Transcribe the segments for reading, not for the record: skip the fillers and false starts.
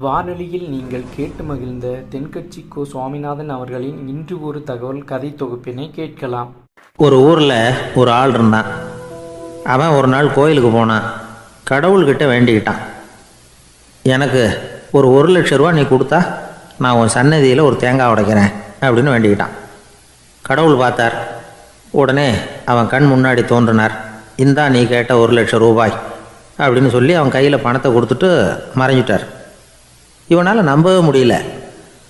வானொலியில் நீங்கள் கேட்டு மகிழ்ந்த தென்கட்சி கோ சுவாமிநாதன் அவர்களின் இன்று ஒரு தகவல் கதை தொகுப்பினை கேட்கலாம். ஒரு ஊரில் ஒரு ஆள் இருந்தான். அவன் ஒரு நாள் கோயிலுக்கு போனான். கடவுள்கிட்ட வேண்டிக்கிட்டான், எனக்கு ஒரு 1,00,000 ரூபா நீ கொடுத்தா நான் உன் சன்னதியில் ஒரு தேங்காய் உடைக்கிறேன் அப்படின்னு வேண்டிக்கிட்டான். கடவுள் பார்த்தார். உடனே அவன் கண் முன்னாடி தோன்றினார். இந்தா நீ கேட்ட 1,00,000 ரூபாய் அப்படின்னு சொல்லி அவன் கையில் பணத்தை கொடுத்துட்டு மறைஞ்சிட்டார். இவனால் நம்பவே முடியல.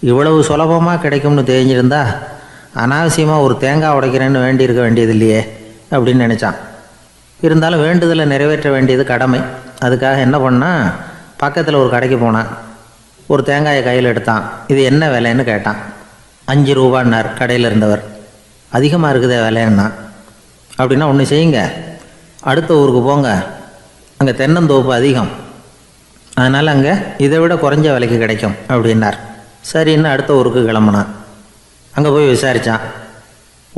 இவ்வளவு சுலபமாக கிடைக்கும்னு தெரிஞ்சிருந்தா அனாவசியமாக ஒரு தேங்காய் உடைக்கிறேன்னு வேண்டியிருக்க வேண்டியது இல்லையே அப்படின்னு நினச்சான். இருந்தாலும் வேண்டுதலை நிறைவேற்ற வேண்டியது கடமை. அதுக்காக என்ன பண்ணால், பக்கத்தில் ஒரு கடைக்கு போனான். ஒரு தேங்காயை கையில் எடுத்தான். இது என்ன விலைன்னு கேட்டான். 5 ரூபான்னார் கடையில் இருந்தவர். அதிகமாக இருக்குதே விலைன்னா. அப்படின்னா ஒன்று செய்யுங்க, அடுத்த ஊருக்கு போங்க, அங்கே தென்னந்தோப்பு அதிகம், அதனால் அங்கே இதை விட குறைஞ்ச விலைக்கு கிடைக்கும் அப்படின்னார். சரின்னு அடுத்த ஊருக்கு கிளம்புனான். அங்கே போய் விசாரித்தான்.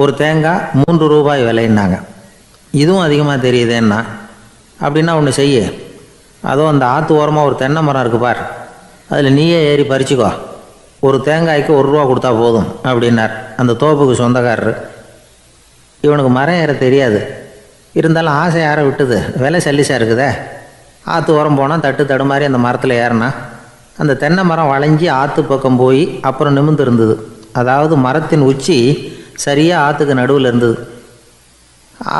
ஒரு தேங்காய் 3 ரூபாய் விலைன்னாங்க. இதுவும் அதிகமாக தெரியுதேன்னா. அப்படின்னா ஒன்று செய்ய, அதோ அந்த ஆற்று ஓரமாக ஒரு தென்னை மரம் இருக்குது பார், அதில் நீயே ஏறி பறிச்சுக்கோ, ஒரு தேங்காய்க்கு 1 ரூபா கொடுத்தா போதும் அப்படின்னார் அந்த தோப்புக்கு சொந்தக்காரரு. இவனுக்கு மரம் ஏற தெரியாது. இருந்தாலும் ஆசை யாரை விட்டுது, விலை சல்லிசாக இருக்குதே. ஆற்று ஓரம் போனால் தட்டு தடுமாறி அந்த மரத்தில் ஏறினா அந்த தென்னை மரம் வளைஞ்சி ஆற்று பக்கம் போய் அப்புறம் நிமிர்ந்து இருந்தது. அதாவது மரத்தின் உச்சி சரியாக ஆற்றுக்கு நடுவில் இருந்தது.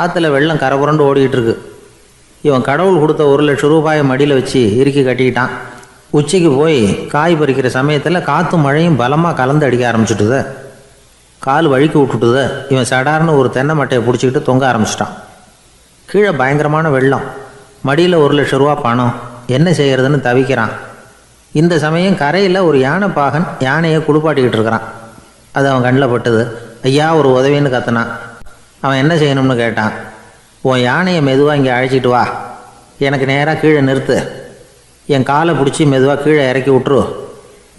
ஆற்றுல வெள்ளம் கரபுரண்டு ஓடிக்கிட்டு இருக்கு. இவன் கடவுள் கொடுத்த 1,00,000 ரூபாயை மடியில் வச்சு இறுக்கி கட்டிக்கிட்டான். உச்சிக்கு போய் காய் பறிக்கிற சமயத்தில் காற்றும் மழையும் பலமாக கலந்து அடிக்க ஆரம்பிச்சுட்டுது. கால் வழுக்கி விட்டுட்டுது. இவன் சடார்னு ஒரு தென்னை மட்டையை பிடிச்சிக்கிட்டு தொங்க ஆரம்பிச்சிட்டான். கீழே பயங்கரமான வெள்ளம். மடியில் 1,00,000 ரூபா பணம். என்ன செய்கிறதுன்னு தவிக்கிறான். இந்த சமயம் கரையில் ஒரு யானை பாகன் யானையை குளிப்பாட்டிக்கிட்டு இருக்கிறான். அது அவன் கண்ணில் பட்டது. ஐயா ஒரு உதவின்னு கத்துனான். அவன் என்ன செய்யணும்னு கேட்டான். உன் யானையை மெதுவாக இங்கே அழைச்சிட்டு வா, எனக்கு நேராக கீழே நிறுத்து, என் காலை பிடிச்சி மெதுவாக கீழே இறக்கி விட்டுரு,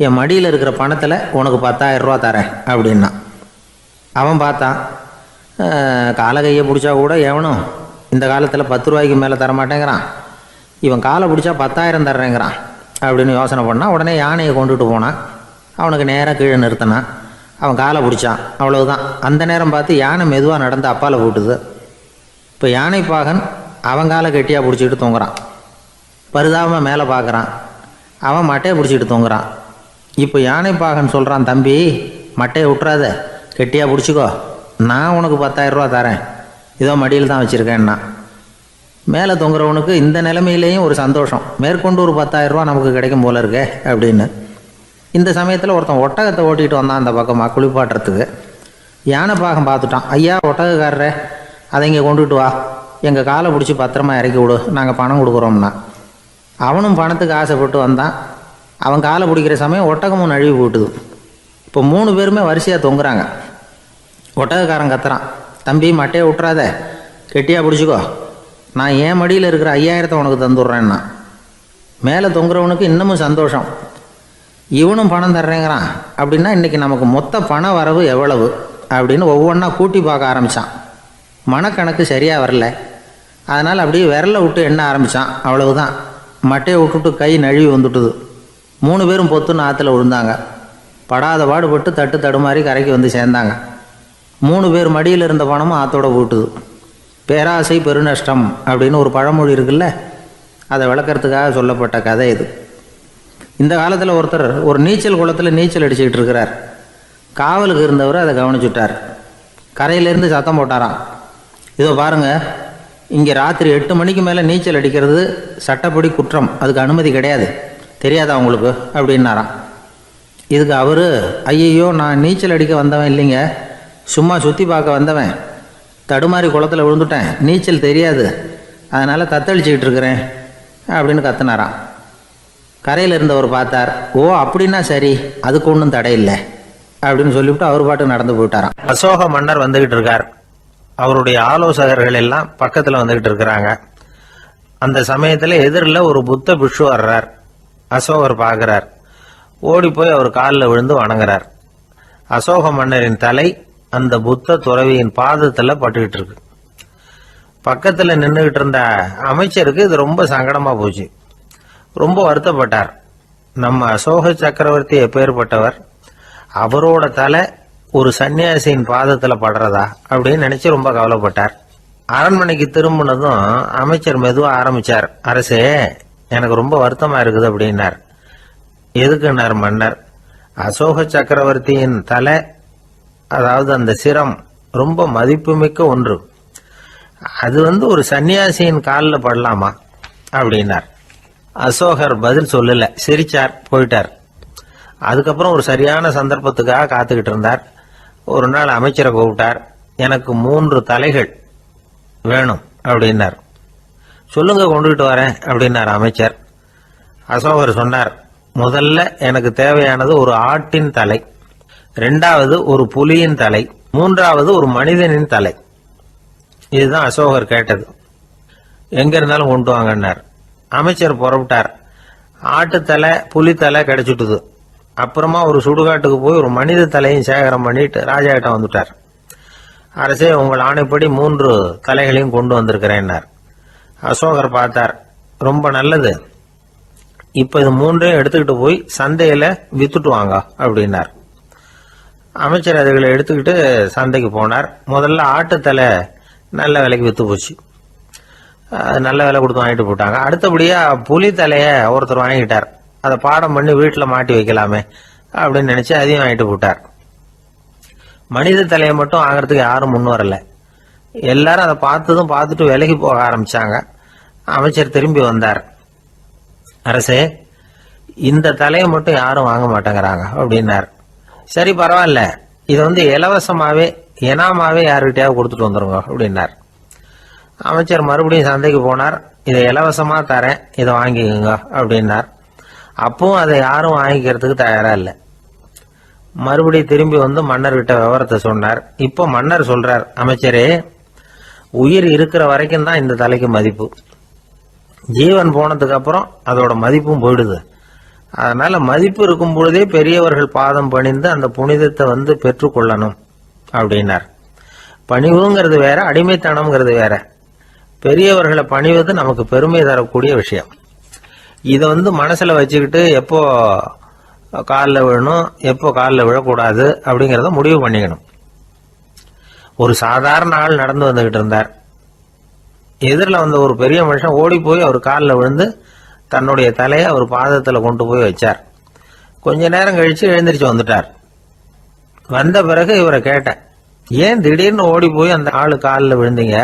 என் மடியில் இருக்கிற பணத்தில் உனக்கு 10,000 ரூபா தரேன் அப்படின்னா. அவன் பார்த்தான். காலை கையை பிடிச்சா கூட எவனும் இந்த காலத்தில் 10 ரூபாய்க்கு மேலே தரமாட்டேங்கிறான். இவன் காலை பிடிச்சா 10,000 தர்றேங்கிறான் அப்படின்னு யோசனை பண்ணான். உடனே யானையை கொண்டுட்டு போனான். அவனுக்கு நேராக கீழே நிறுத்தினான். அவன் காலை பிடிச்சான். அவ்வளவுதான். அந்த நேரம் பார்த்து யானை மெதுவாக நடந்து அப்பால் போட்டுது. இப்போ யானை பாகன் அவன் காலை கெட்டியாக பிடிச்சிக்கிட்டு தொங்குறான். பரிதாபமாக மேலே பார்க்குறான். அவன் மட்டையை பிடிச்சிக்கிட்டு தொங்குறான். இப்போ யானை பாகன் சொல்கிறான், தம்பி மட்டையை விட்டுறாத, கெட்டியாக பிடிச்சிக்கோ, நான் உனக்கு 10,000 ரூபா தரேன், இதோ மடியில் தான் வச்சுருக்கேன்னா. மேலே தொங்குறவனுக்கு இந்த நிலைமையிலேயும் ஒரு சந்தோஷம், மேற்கொண்டு ஒரு 10,000 ரூபா நமக்கு கிடைக்கும் போல இருக்கே அப்படின்னு. இந்த சமயத்தில் ஒருத்தன் ஒட்டகத்தை ஓட்டிகிட்டு வந்தான் அந்த பக்கமாக குளிப்பாட்டுறதுக்கு. யானை பாகம் பார்த்துட்டான். ஐயா ஒட்டகக்காரரே, அதை இங்கே கொண்டுகிட்டு வா, எங்கள் காலை பிடிச்சி பத்திரமா இறக்கி விடு, நாங்கள் பணம் கொடுக்குறோம்னா. அவனும் பணத்துக்கு ஆசைப்பட்டு வந்தான். அவன் காலை பிடிக்கிற சமயம் ஒட்டகமும் நழுவி போட்டுது. இப்போ 3 பேருமே வரிசையாக தொங்குறாங்க. ஒட்டகக்காரன் கத்துறான், தம்பி மட்டையை விட்டுறாத, கெட்டியாக பிடிச்சிக்கோ, நான் என் மடியில் இருக்கிற 5,000 உனக்கு தந்துடுறேன்னா. மேலே தொங்குறவனுக்கு இன்னமும் சந்தோஷம். இவனும் பணம் தர்றேங்கிறான். அப்படின்னா இன்றைக்கி நமக்கு மொத்த பண வரவு எவ்வளவு அப்படின்னு ஒவ்வொன்றா கூட்டி பார்க்க ஆரம்பித்தான். மனக்கணக்கு சரியாக வரல. அதனால் அப்படியே விரலை விட்டு எண்ண ஆரம்பித்தான். அவ்வளவுதான். மட்டையை விட்டுட்டு கை நழுவி வந்துட்டுது. 3 பேரும் பொத்துன்னு ஆற்றுல விழுந்தாங்க. படாத பாடுபட்டு தட்டு தடுமாறி கரைக்கு வந்து சேர்ந்தாங்க. 3 பேர் மடியில் இருந்த பணமும் ஆற்றோட போட்டுது. பேராசை பெருநஷ்டம் அப்படின்னு ஒரு பழமொழி இருக்குல்ல, அதை விளக்கறதுக்காக சொல்லப்பட்ட கதை இது. இந்த காலத்தில் ஒருத்தர் ஒரு நீச்சல் குளத்தில் நீச்சல் அடிச்சுக்கிட்டு இருக்கிறார். காவலுக்கு இருந்தவர் அதை கவனிச்சுட்டார். கரையிலேருந்து சத்தம் போட்டாராம், இதோ பாருங்கள், இங்கே ராத்திரி 8 மணிக்கு மேலே நீச்சல் அடிக்கிறது சட்டப்படி குற்றம், அதுக்கு அனுமதி கிடையாது, தெரியாதா உங்களுக்கு அப்படின்னாராம். இதுக்கு அவர், ஐயையோ நான் நீச்சல் அடிக்க வந்தவன் இல்லைங்க, சும்மா சுற்றி பார்க்க வந்தவன், தடுமாறி குளத்தில் விழுந்துட்டேன், நீச்சல் தெரியாது, அதனால் தத்தளிச்சுக்கிட்டு இருக்கிறேன் அப்படின்னு கத்துனாராம். கரையில் இருந்தவர் பார்த்தார். ஓ அப்படின்னா சரி, அதுக்கு ஒன்றும் தடையில்லை அப்படின்னு சொல்லிவிட்டு அவர் பாட்டுக்கு நடந்து போயிட்டாராம். அசோக மன்னர் வந்துக்கிட்டு இருக்கார். அவருடைய ஆலோசகர்கள் எல்லாம் பக்கத்தில் வந்துக்கிட்டு இருக்கிறாங்க. அந்த சமயத்தில் எதிரில் ஒரு புத்த பிக்ஷு வர்றார். அசோகர் பார்க்குறார். ஓடி போய் அவர் காலில் விழுந்து வணங்குறார். அசோக மன்னரின் தலை அந்த புத்த துறவியின் பாதத்தில் பட்டுக்கிட்டு இருக்கு. பக்கத்தில் நின்றுக்கிட்டு இருந்த அமைச்சருக்கு இது ரொம்ப சங்கடமாக போச்சு. ரொம்ப வருத்தப்பட்டார். நம்ம அசோக சக்கரவர்த்தி எப்பேற்பட்டவர், அவரோட தலை ஒரு சன்னியாசியின் பாதத்துல படுறதா அப்படின்னு நினைச்சு ரொம்ப கவலைப்பட்டார். அரண்மனைக்கு திரும்பினதும் அமைச்சர் மெதுவா ஆரம்பிச்சார். அரசே, எனக்கு ரொம்ப வருத்தமா இருக்குது அப்படின்னார். எதுக்குன்னார் மன்னர். அசோக சக்கரவர்த்தியின் தலை, அதாவது அந்த சிரம், ரொம்ப மதிப்புமிக்க ஒன்று. அது ஒரு சன்னியாசியின் காலில் படலாமா அப்படின்னார். அசோகர் பதில் சொல்லல, சிரிச்சார், போயிட்டார். அதுக்கப்புறம் ஒரு சரியான சந்தர்ப்பத்துக்காக காத்துக்கிட்டு இருந்தார். ஒரு நாள் அமைச்சரை கூப்பிட்டார். எனக்கு 3 தலைகள் வேணும் அப்படின்னார். சொல்லுங்க, கொண்டுகிட்டு வரேன் அப்படின்னார் அமைச்சர். அசோகர் சொன்னார், முதல்ல எனக்கு தேவையானது ஒரு ஆட்டின் தலை, 2வது ஒரு புலியின் தலை, 3வது ஒரு மனிதனின் தலை. இதுதான் அசோகர் கேட்டது. எங்க இருந்தாலும் கொண்டு வாங்கன்னார். அமைச்சர் புறப்பட்டார். ஆட்டுத்தலை, புலித்தலை கிடைச்சிட்டுது. அப்புறமா ஒரு சுடுகாட்டுக்கு போய் ஒரு மனித தலையும் சேகரம் பண்ணிட்டு ராஜா கிட்ட வந்துட்டார். அரசே, உங்கள் ஆணைப்படி 3 தலைகளையும் கொண்டு வந்திருக்கிறேன்னார். அசோகர் பார்த்தார். ரொம்ப நல்லது, இப்ப இது 3ஐயும் எடுத்துக்கிட்டு போய் சந்தையில வித்துட்டு வாங்க அப்படின்னார். அமைச்சர் அதுகளை எடுத்துக்கிட்டு சந்தைக்கு போனார். முதல்ல ஆட்டுத்தலை நல்ல விலைக்கு வித்து போச்சு. நல்ல விலை கொடுத்து வாங்கிட்டு போட்டாங்க. அடுத்தபடியா புலி தலைய ஒருத்தர் வாங்கிட்டார். அதை பாடம் பண்ணி வீட்டில் மாட்டி வைக்கலாமே அப்படின்னு நினைச்சு அதையும் வாங்கிட்டு போட்டார். மனித தலையை மட்டும் வாங்கறதுக்கு யாரும் முன் வரல. எல்லாரும் அதை பார்த்துட்டு விலகி போக ஆரம்பிச்சாங்க. அமைச்சர் திரும்பி வந்தார். அரசே, இந்த தலையை மட்டும் யாரும் வாங்க மாட்டேங்கிறாங்க அப்படின்னார். சரி, பரவாயில்ல, இது இலவசமாவே இனாமாவே யாருக்கிட்டையாவது கொடுத்துட்டு வந்துருங்க அப்படின்னார். அமைச்சர் மறுபடியும் சந்தைக்கு போனார். இதை இலவசமா தரேன், இதை வாங்கிக்கோங்க அப்படின்னார். அப்பவும் அதை யாரும் வாங்கிக்கிறதுக்கு தயாரா இல்லை. மறுபடியும் திரும்பி மன்னர்கிட்ட விவரத்தை சொன்னார். இப்போ மன்னர் சொல்றார், அமைச்சரே, உயிர் இருக்கிற வரைக்கும் தான் இந்த தலைக்கு மதிப்பு. ஜீவன் போனதுக்கு அப்புறம் அதோட மதிப்பும் போயிடுது. அதனால மதிப்பு இருக்கும் பொழுதே பெரியவர்கள் பாதம் பணிந்து அந்த புனிதத்தை பெற்றுக்கொள்ளணும் அப்படின்னார். பணிவுங்கிறது வேற, அடிமைத்தனம்ங்கிறது வேற. பெரியவர்களை பணிவது நமக்கு பெருமை தரக்கூடிய விஷயம். இதை மனசுல வச்சுக்கிட்டு எப்போ காலில் விழணும், எப்போ காலில் விழக்கூடாது அப்படிங்கிறத முடிவு பண்ணிக்கணும். ஒரு சாதாரண ஆள் நடந்து வந்துகிட்டு இருந்தார். எதிரில் ஒரு பெரிய மனுஷன் ஓடி போய் அவர் காலில் விழுந்து தன்னுடைய தலையை அவர் பாதத்தில் கொண்டு போய் வச்சார். கொஞ்ச நேரம் கழிச்சு எழுந்திரிச்சு வந்துட்டார். வந்த பிறகு இவரை கேட்டேன், ஏன் திடீர்னு ஓடி போய் அந்த ஆளு காலில் விழுந்தீங்க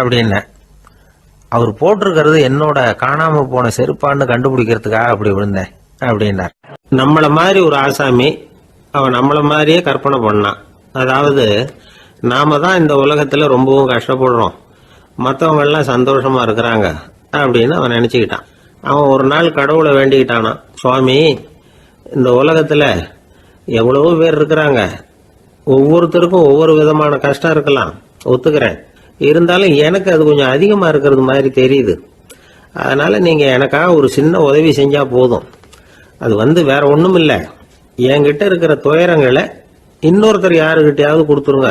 அப்படின்னு. அவர் போட்டிருக்கிறது என்னோட காணாம போன செருப்பான்னு கண்டுபிடிக்கிறதுக்காக அப்படி விழுந்தேன் அப்படின்னார். நம்மள மாதிரி ஒரு ஆசாமி அவன் நம்மள மாதிரியே கற்பனை பண்ணான். அதாவது, நாம தான் இந்த உலகத்துல ரொம்பவும் கஷ்டப்படுறோம், மற்றவங்க எல்லாம் சந்தோஷமா இருக்கிறாங்க அப்படின்னு அவன் நினைச்சுக்கிட்டான். அவன் ஒரு நாள் கடவுளை வேண்டிக்கிட்டானான், சுவாமி, இந்த உலகத்துல எவ்வளவோ பேர் இருக்கிறாங்க, ஒவ்வொருத்தருக்கும் ஒவ்வொரு விதமான கஷ்டம் இருக்கலாம், ஒத்துக்கிறேன். இருந்தாலும் எனக்கு அது கொஞ்சம் அதிகமா இருக்கிறது மாதிரி தெரியுது. அதனால நீங்க எனக்காக ஒரு சின்ன உதவி செஞ்சா போதும். அது வேற ஒண்ணும் இல்லை, என்கிட்ட இருக்கிற துயரங்களை இன்னொருத்தர் யாருகிட்டயாவது கொடுத்துருங்க,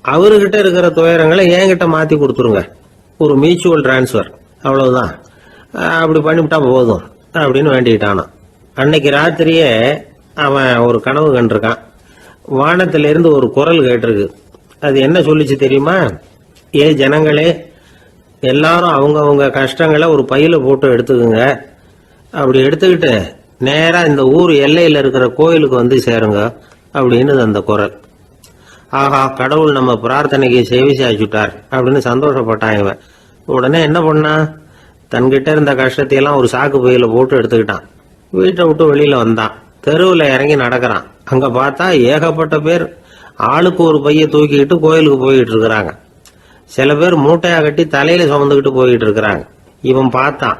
அவர்கிட்ட இருக்கிற துயரங்களை என்கிட்ட மாத்தி கொடுத்துருங்க. ஒரு மியூச்சுவல் டிரான்ஸ்பர், அவ்வளவுதான். அப்படி பண்ணிவிட்டா போதும் அப்படின்னு வேண்டிக்கிட்டானான். அன்னைக்கு ராத்திரியே அவன் ஒரு கனவு கண்டிருக்கான். வானத்திலிருந்து ஒரு குரல் கேட்டிருக்கு. அது என்ன சொல்லிச்சு தெரியுமா? ஏ ஜனங்களே, எல்லாரும் அவங்க கஷ்டங்களை ஒரு பையில போட்டு எடுத்துக்குங்க. அப்படி எடுத்துக்கிட்டு நேரா இந்த ஊர் எல்லையில இருக்கிற கோயிலுக்கு சேருங்க அப்படின்னு அந்த குரல். ஆஹா, கடவுள் நம்ம பிரார்த்தனைக்கு செவி சாய்ச்சுட்டார் அப்படின்னு சந்தோஷப்பட்டான் இவன். உடனே என்ன பண்ணா, தன்கிட்ட இருந்த கஷ்டத்தையெல்லாம் ஒரு சாக்கு பையில போட்டு எடுத்துக்கிட்டான். வீட்டை விட்டு வெளியில வந்தான். தெருவில் இறங்கி நடக்கிறான். அங்க பார்த்தா ஏகப்பட்ட பேர் ஆளுக்கு ஒரு பைய தூக்கிக்கிட்டு கோயிலுக்கு போயிட்டு இருக்கிறாங்க. சில பேர் மூட்டையா கட்டி தலையில சுமந்துக்கிட்டு போயிட்டு இருக்கிறாங்க. இவன் பார்த்தான்.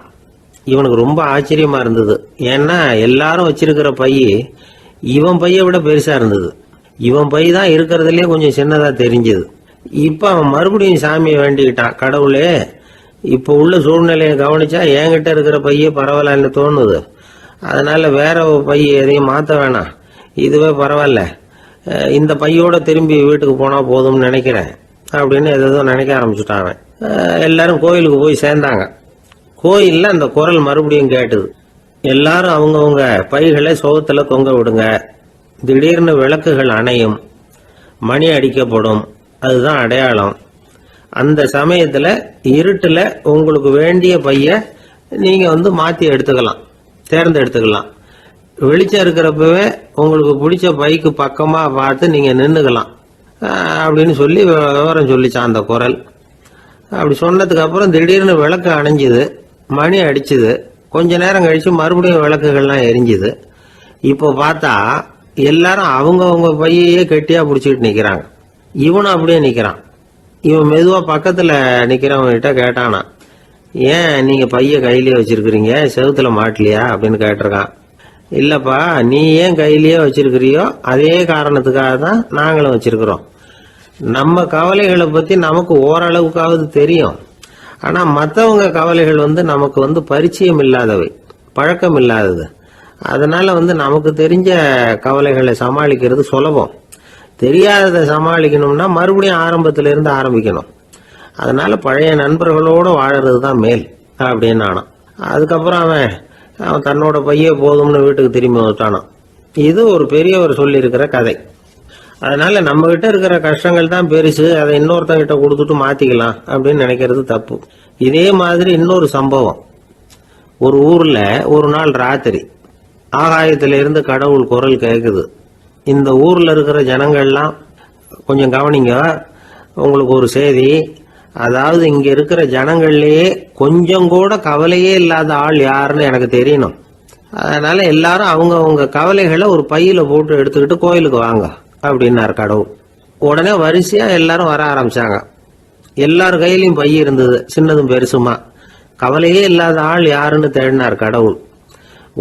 இவனுக்கு ரொம்ப ஆச்சரியமா இருந்தது. ஏன்னா எல்லாரும் வச்சிருக்கிற பைய இவன் பைய விட பெருசா இருந்தது. இவன் பை தான் இருக்கிறதுலயே கொஞ்சம் சின்னதா தெரிஞ்சது. இப்ப அவன் மறுபடியும் சாமியை வேண்டிக்கிட்டான், கடவுளே, இப்ப உள்ள சூழ்நிலையை கவனிச்சா என்கிட்ட இருக்கிற பைய பரவாயில்லன்னு தோணுது. அதனால வேற பைய எதையும் மாத்த வேணாம், இதுவே பரவாயில்ல, இந்த பையோட திரும்பி வீட்டுக்கு போனா போதும்னு நினைக்கிறேன் அப்படின்னு ஏதோ நினைக்க ஆரம்பிச்சுட்டான். எல்லாரும் கோயிலுக்கு போய் சேர்ந்தாங்க. கோயில்ல அந்த குரல் மறுபடியும் கேட்டுது. எல்லாரும் அவங்கவுங்க பைகளை சோகத்துல தொங்க விடுங்க. திடீர்னு விளக்குகள் அணையும், மணி அடிக்கப்படும். அதுதான் அடையாளம். அந்த சமயத்துல இருட்டுல உங்களுக்கு வேண்டிய பைய நீங்க மாத்தி எடுத்துக்கலாம், தேர்ந்தெடுத்துக்கலாம். வெளிச்சம் இருக்கிறப்பவே உங்களுக்கு பிடிச்ச பைக்கு பக்கமா பார்த்து நீங்க நின்றுக்கலாம் அப்படின்னு சொல்லி விவரம் சொல்லிச்சான் அந்த குரல். அப்படி சொன்னதுக்கு அப்புறம் திடீர்னு விளக்கு அணைஞ்சுது, மணி அடிச்சுது. கொஞ்ச நேரம் கழிச்சு மறுபடியும் விளக்குகள்லாம் எரிஞ்சுது. இப்போ பார்த்தா எல்லாரும் அவங்கவுங்க பையையே கெட்டியா பிடிச்சிக்கிட்டு நிக்கிறாங்க. இவனும் அப்படியே நிக்கிறான். இவன் மெதுவா பக்கத்துல நிக்கிறவங்க கிட்ட கேட்டானா, ஏன் நீங்க பைய கையிலேயே வச்சிருக்கிறீங்க, செவுத்துல மாட்டலையா அப்படின்னு கேட்டிருக்கான். இல்லப்பா, நீ ஏன் கையிலேயே வச்சிருக்கிறியோ அதே காரணத்துக்காக தான் நாங்களும் வச்சிருக்கிறோம். நம்ம கவலைகளை பத்தி நமக்கு ஓரளவுக்காவது தெரியும். ஆனா மற்றவங்க கவலைகள் நமக்கு பரிச்சயம் இல்லாதவை, பழக்கம் இல்லாதது. அதனால நமக்கு தெரிஞ்ச கவலைகளை சமாளிக்கிறது சுலபம். தெரியாததை சமாளிக்கணும்னா மறுபடியும் ஆரம்பத்துல இருந்து ஆரம்பிக்கணும். அதனால பழைய நண்பர்களோட வாழறது தான் மேல் அப்படின்னு ஆனான். அதுக்கப்புறம் அவன் தன்னோட பைய போதும்னு வீட்டுக்கு திரும்பி வந்துட்டானான். இது ஒரு பெரியவர் சொல்லி இருக்கிற கதை. அதனால நம்ம கிட்ட இருக்கிற கஷ்டங்கள் தான் பெருசு, அதை இன்னொருத்தங்கிட்ட கொடுத்துட்டு மாத்திக்கலாம் அப்படின்னு நினைக்கிறது தப்பு. இதே மாதிரி இன்னொரு சம்பவம். ஒரு ஊர்ல ஒரு நாள் ராத்திரி ஆகாயத்தில இருந்து கடவுள் குரல் கேக்குது. இந்த ஊர்ல இருக்கிற ஜனங்கள்லாம் கொஞ்சம் கவனிங்க, உங்களுக்கு ஒரு செய்தி. அதாவது இங்க இருக்கிற ஜனங்கள்லயே கொஞ்சம் கூட கவலையே இல்லாத ஆள் யாருன்னு எனக்கு தெரியணும். அதனால எல்லாரும் அவங்க கவலைகளை ஒரு பையில போட்டு எடுத்துக்கிட்டு கோயிலுக்கு வாங்க அப்படின்னாரு கடவுள். உடனே வரிசையா எல்லாரும் வர ஆரம்பிச்சாங்க. எல்லார் கையிலயும் பை இருந்தது, சின்னதும் பெருசுமா. கவலையே இல்லாத ஆள் யாருன்னு தேடினார் கடவுள்.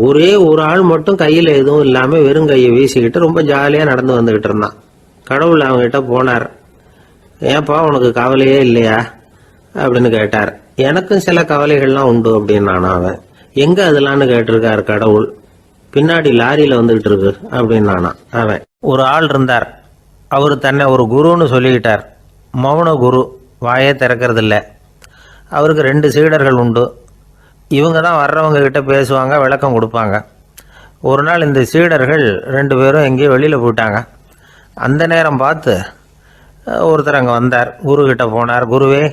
ஒரே ஒரு ஆள் மட்டும் கையில எதுவும் இல்லாம வெறும் கையை வீசிக்கிட்டு ரொம்ப ஜாலியா நடந்து வந்துகிட்டு இருந்தான். கடவுள் அவங்க கிட்ட போனார். ஏன்பா உனக்கு கவலையே இல்லையா அப்படின்னு கேட்டார். எனக்கும் சில கவலைகள்லாம் உண்டு அப்படின்னானா அவன். எங்க அதெல்லாம்னு கேட்டிருக்காரு கடவுள். பின்னாடி லாரியில வந்துகிட்டு இருக்கு அப்படின்னானா அவன். ஒரு ஆள் இருந்தார். அவரு தன்னை ஒரு குருன்னு சொல்லிக்கிட்டார். மௌன குரு, வாயே திறக்கிறது இல்லை. அவருக்கு 2 சீடர்கள் உண்டு. இவங்க தான் வர்றவங்க கிட்ட பேசுவாங்க, விளக்கம் கொடுப்பாங்க. ஒரு நாள் இந்த சீடர்கள் 2 பேரும் எங்கேயோ வெளியில் போயிட்டாங்க. அந்த நேரம் பார்த்து ஒருத்தர் அங்கே வந்தார். குரு கிட்ட போனார். குருவே,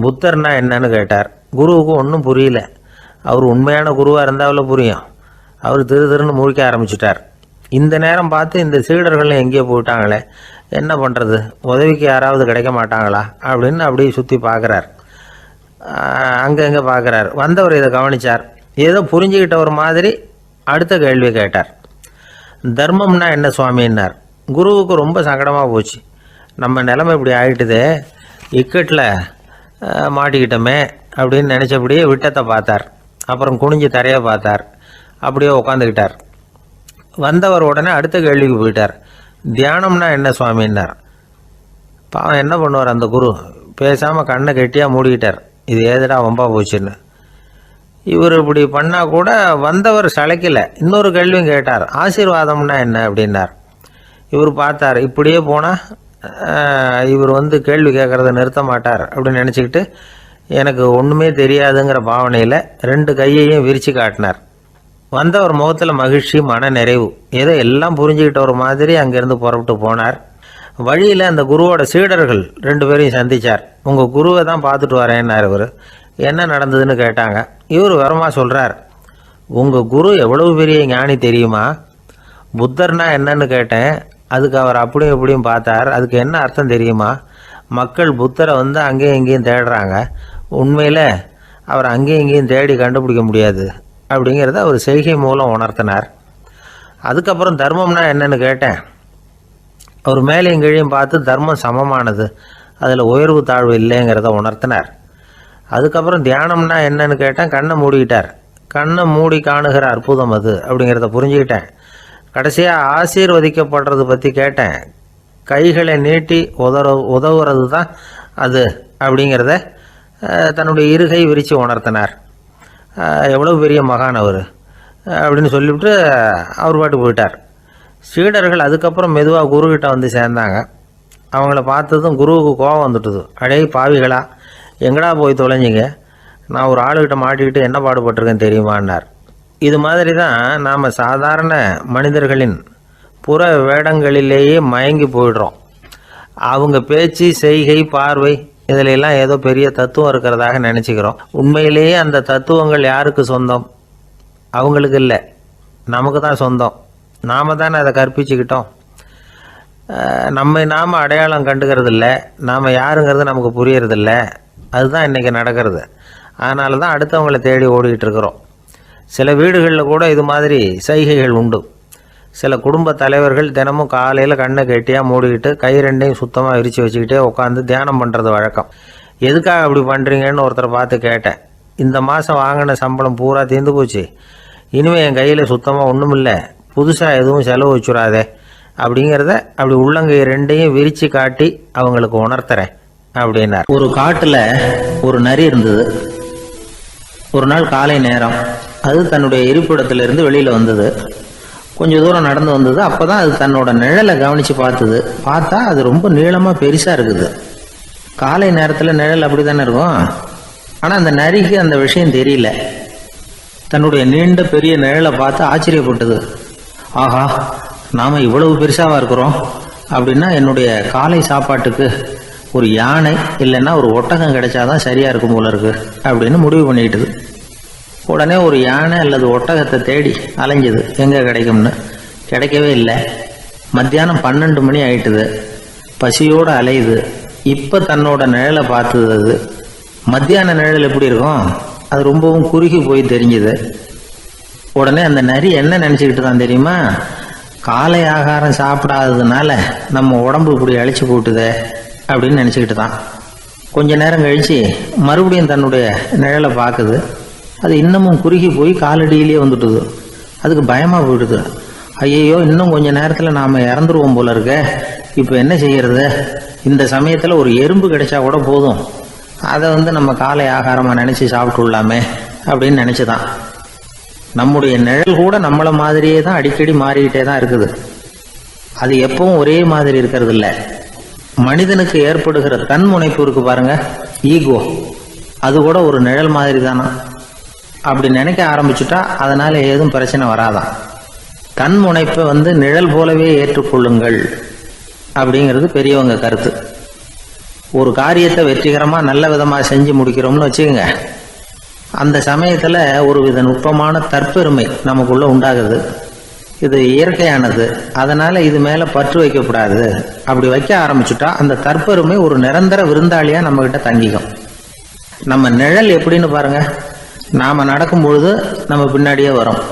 புத்தர்னா என்னன்னு கேட்டார். குருவுக்கு ஒன்றும் புரியல. அவர் உண்மையான குருவாக இருந்தாவில் புரியும். அவர் திருன்னு முழிக்க ஆரம்பிச்சிட்டார். இந்த நேரம் பார்த்து இந்த சீடர்கள் எங்கேயோ போயிட்டாங்களே, என்ன பண்ணுறது, உதவிக்கு யாராவது கிடைக்க மாட்டாங்களா அப்படின்னு அப்படியே சுற்றி பார்க்குறார். அங்கங்கே பார்க்குறார். வந்தவர் இதை கவனித்தார். ஏதோ புரிஞ்சுக்கிட்ட ஒரு மாதிரி அடுத்த கேள்வி கேட்டார். தர்மம்னா என்ன சுவாமின்னார். குருவுக்கு ரொம்ப சங்கடமாக போச்சு. நம்ம நிலைமை இப்படி ஆகிட்டுதே, இக்கட்டில் மாட்டிக்கிட்டோமே அப்படின்னு நினச்சபடியே விட்டத்தை பார்த்தார். அப்புறம் குனிஞ்சு தரையை பார்த்தார். அப்படியே உட்காந்துக்கிட்டார். வந்தவர் உடனே அடுத்த கேள்விக்கு போயிட்டார். தியானம்னா என்ன சுவாமின்னார். பாவம் என்ன பண்ணுவார் அந்த குரு, பேசாமல் கண்ணை கெட்டியாக மூடிக்கிட்டார். இது ஏதுடா வம்பா போச்சுன்னு. இவர் இப்படி பண்ணால் கூட வந்தவர் சளைக்கல. இன்னொரு கேள்வியும் கேட்டார். ஆசீர்வாதம்னா என்ன அப்படின்னார். இவர் பார்த்தார். இப்படியே போனால் இவர் கேள்வி கேட்குறத நிறுத்த மாட்டார் அப்படின்னு நினச்சிக்கிட்டு எனக்கு ஒன்றுமே தெரியாதுங்கிற பாவனையில் 2 கையையும் விரித்து காட்டினார். வந்தவர் முகத்தில் மகிழ்ச்சி, மன நிறைவு. ஏதோ எல்லாம் புரிஞ்சுக்கிட்ட ஒரு மாதிரி அங்கேருந்து புறப்பட்டு போனார். வழியில் அந்த குருவோட சீடர்கள் 2 பேரையும் சந்தித்தார். உங்கள் குருவை தான் பார்த்துட்டு வரேன்னார் இவர். என்ன நடந்ததுன்னு கேட்டாங்க. இவர் வரமா சொல்கிறார். உங்கள் குரு எவ்வளவு பெரிய ஞானி தெரியுமா? புத்தர்னா என்னன்னு கேட்டேன். அதுக்கு அவர் அப்படியும் இப்படியும் பார்த்தார். அதுக்கு என்ன அர்த்தம் தெரியுமா? மக்கள் புத்தரை அங்கேயும் இங்கேயும் தேடுறாங்க. உண்மையில் அவர் அங்கேயும் இங்கேயும் தேடி கண்டுபிடிக்க முடியாது அப்படிங்கிறத அவர் செய்கை மூலம் உணர்த்தினார். அதுக்கப்புறம் தர்மம்னா என்னன்னு கேட்டேன். அவர் மேலேயும் கீழையும் பார்த்து தர்மம் சமமானது, அதில் உயர்வு தாழ்வு இல்லைங்கிறத உணர்த்தினார். அதுக்கப்புறம் தியானம்னா என்னன்னு கேட்டேன். கண்ணை மூடிக்கிட்டார். கண்ணை மூடி காணுகிற அற்புதம் அது அப்படிங்கிறத புரிஞ்சுக்கிட்டேன். கடைசியாக ஆசீர்வதிக்கப்படுறது பற்றி கேட்டேன். கைகளை நீட்டி உதவுறது தான் அது அப்படிங்கிறத தன்னுடைய இருகை விரித்து உணர்த்தினார். எவ்வளோ பெரிய மகான் அவர் அப்படின்னு சொல்லிவிட்டு அவர் பாட்டு போயிட்டார். சீடர்கள் அதுக்கப்புறம் மெதுவாக குருக்கிட்ட சேர்ந்தாங்க. அவங்கள பார்த்ததும் குருவுக்கு கோபம் வந்துட்டுது. அடே பாவிகளா, எங்கடா போய் தொலைஞ்சிங்க? நான் ஒரு ஆளுகிட்ட மாட்டிக்கிட்டு என்ன பாடுபட்டிருக்கேன் தெரியுமான்னார். இது மாதிரி தான் நாம் சாதாரண மனிதர்களின் புற வேடங்களிலேயே மயங்கி போயிடுறோம். அவங்க பேச்சு, செய்கை, பார்வை இதிலெல்லாம் ஏதோ பெரிய தத்துவம் இருக்கிறதாக நினச்சிக்கிறோம். உண்மையிலேயே அந்த தத்துவங்கள் யாருக்கு சொந்தம்? அவங்களுக்கு இல்லை, நமக்கு தான் சொந்தம். நாம் தானே அதை கற்பிச்சுக்கிட்டோம். நம்மை நாம் அடையாளம் கண்டுக்கிறதில்ல, நாம் யாருங்கிறது நமக்கு புரியறதில்ல. அதுதான் இன்றைக்கி நடக்கிறது. அதனால தான் அடுத்தவங்களை தேடி ஓடிக்கிட்டு இருக்கிறோம். சில வீடுகளில் கூட இது மாதிரி சைகைகள் உண்டு. சில குடும்ப தலைவர்கள் தினமும் காலையில் கண்ணை கெட்டியாக மூடிக்கிட்டு கை ரெண்டையும் சுத்தமாக விரித்து வச்சுக்கிட்டே உட்காந்து தியானம் பண்ணுறது வழக்கம். எதுக்காக அப்படி பண்ணுறீங்கன்னு ஒருத்தரை பார்த்து கேட்டேன். இந்த மாதம் வாங்கின சம்பளம் பூரா தீர்ந்து போச்சு, இனிமேல் என் கையில் சுத்தமாக ஒன்றும் இல்லை, புதுசாக எதுவும் செலவு வச்சுடாதே அப்படிங்கிறத அப்படி உள்ளங்கை ரெண்டையும் விரித்து காட்டி அவங்களுக்கு உணர்த்துறேன் அப்படின்னார். ஒரு காட்டில் ஒரு நரி இருந்தது. ஒரு நாள் காலை நேரம் அது தன்னுடைய இருப்பிடத்திலிருந்து வெளியில் வந்தது. கொஞ்சம் தூரம் நடந்து வந்தது. அப்போ தான் அது தன்னோட நிழலை கவனித்து பார்த்தா அது ரொம்ப நீளமாக பெருசாக இருக்குது. காலை நேரத்தில் நிழல் அப்படி தானே இருக்கும். ஆனால் அந்த நரிக்கு அந்த விஷயம் தெரியல. தன்னுடைய நீண்ட பெரிய நிழலை பார்த்து ஆச்சரியப்பட்டது. ஆஹா, நாம் இவ்வளவு பெருசாக இருக்கிறோம் அப்படின்னா என்னுடைய காலை சாப்பாட்டுக்கு ஒரு யானை இல்லைன்னா ஒரு ஒட்டகம் கிடைச்சாதான் சரியாக இருக்கும் போல இருக்கு அப்படின்னு முடிவு பண்ணிக்கிட்டுது. உடனே ஒரு யானை அல்லது ஒட்டகத்தை தேடி அலைஞ்சது, எங்கே கிடைக்கும்னு. கிடைக்கவே இல்லை. மத்தியானம் 12 மணி ஆயிட்டுது. பசியோடு அலையுது. இப்போ தன்னோட நிழலை பார்த்தது. அது மத்தியான நிழல் எப்படி இருக்கும்? அது ரொம்பவும் குறுகி போய் தெரிஞ்சுது. உடனே அந்த நரி என்ன நினச்சிக்கிட்டு தான் தெரியுமா? காலை ஆகாரம் சாப்பிடாததுனால நம்ம உடம்பு இப்படி அழிச்சு போட்டுதே அப்படின்னு நினச்சிக்கிட்டு தான். கொஞ்ச நேரம் கழித்து மறுபடியும் தன்னுடைய நிழலை பார்க்குது. அது இன்னமும் குறுகி போய் காலடியிலே வந்துட்டுது. அதுக்கு பயமாக போயிடுது. ஐயையோ, இன்னும் கொஞ்சம் நேரத்தில் நாம் இறந்துருவோம் போல இருக்க, இப்போ என்ன செய்யறது? இந்த சமயத்தில் ஒரு எறும்பு கிடைச்சா கூட போதும், அதை நம்ம காலை ஆகாரமாக நினச்சி சாப்பிட்டுள்ளாமே அப்படின்னு நினச்சிதான். நம்முடைய நிழல் கூட நம்மளை மாதிரியே தான் அடிக்கடி மாறிக்கிட்டே தான் இருக்குது. அது எப்பவும் ஒரே மாதிரி இருக்கிறது இல்லை. மனிதனுக்கு ஏற்படுகிற தன்முனைப்பு இருக்கு பாருங்க, ஈகோ, அது கூட ஒரு நிழல் மாதிரி தானா. அப்படி நினைக்க ஆரம்பிச்சுட்டா அதனால ஏதும் பிரச்சனை வராதான். தன்முனைப்பை நிழல் போலவே ஏற்றுக்கொள்ளுங்கள் அப்படிங்கிறது பெரியவங்க கருத்து. ஒரு காரியத்தை வெற்றிகரமாக நல்ல விதமாக செஞ்சு முடிக்கிறோம்னு வச்சுக்கோங்க. அந்த சமயத்தில் ஒரு வித நுட்பமான தற்பெருமை நமக்குள்ள உண்டாகுது. இது இயற்கையானது, அதனால இது மேலே பற்று வைக்கக்கூடாது. அப்படி வைக்க ஆரம்பிச்சுட்டா அந்த தற்பெருமை ஒரு நிரந்தர விருந்தாளியாக நம்மகிட்ட தங்கிக்கும். நம்ம நிழல் எப்படின்னு பாருங்க, நாம் நடக்கும் பொழுது நம்ம பின்னாடியே வரும்.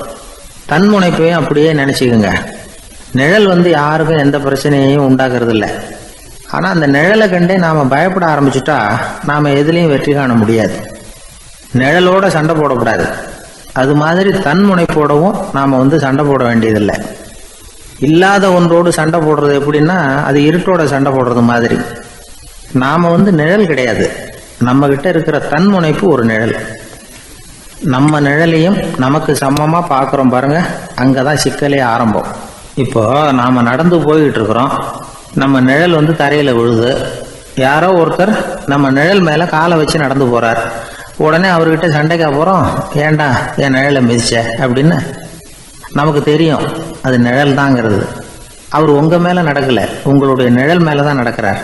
தன்முனைப்பையும் அப்படியே நினச்சிக்கோங்க. நிழல் யாருக்கும் எந்த பிரச்சனையையும் உண்டாக்குறது இல்லை. ஆனால் அந்த நிழலை கண்டே நாம் பயப்பட ஆரம்பிச்சுட்டா நாம் எதுலேயும் வெற்றி காண முடியாது. நிழலோட சண்டை போடக்கூடாது. அது மாதிரி தன்முனைப்போடவும் நாம் சண்டை போட வேண்டியதில்லை. இல்லாத ஒன்றோடு சண்டை போடுறது எப்படின்னா, அது இருட்டோட சண்டை போடுறது மாதிரி. நாம் நிழல் கிடையாது, நம்மகிட்ட இருக்கிற தன்முனைப்பு ஒரு நிழல். நம்ம நிழலையும் நமக்கு சமமாக பார்க்குறோம் பாருங்க, அங்கே தான் சிக்கலே ஆரம்பம். இப்போ நாம் நடந்து போய்கிட்டு இருக்கிறோம். நம்ம நிழல் தரையில் விழுது. யாரோ ஒருத்தர் நம்ம நிழல் மேலே காலை வச்சு நடந்து போகிறார். உடனே அவர்கிட்ட சண்டைக்கா போகிறோம், ஏண்டா என் நிழலை மிதிச்ச அப்படின்னு. நமக்கு தெரியும் அது நிழல் தாங்கிறது. அவர் உங்கள் மேலே நடக்கலை, உங்களுடைய நிழல் மேலே தான் நடக்கிறார்.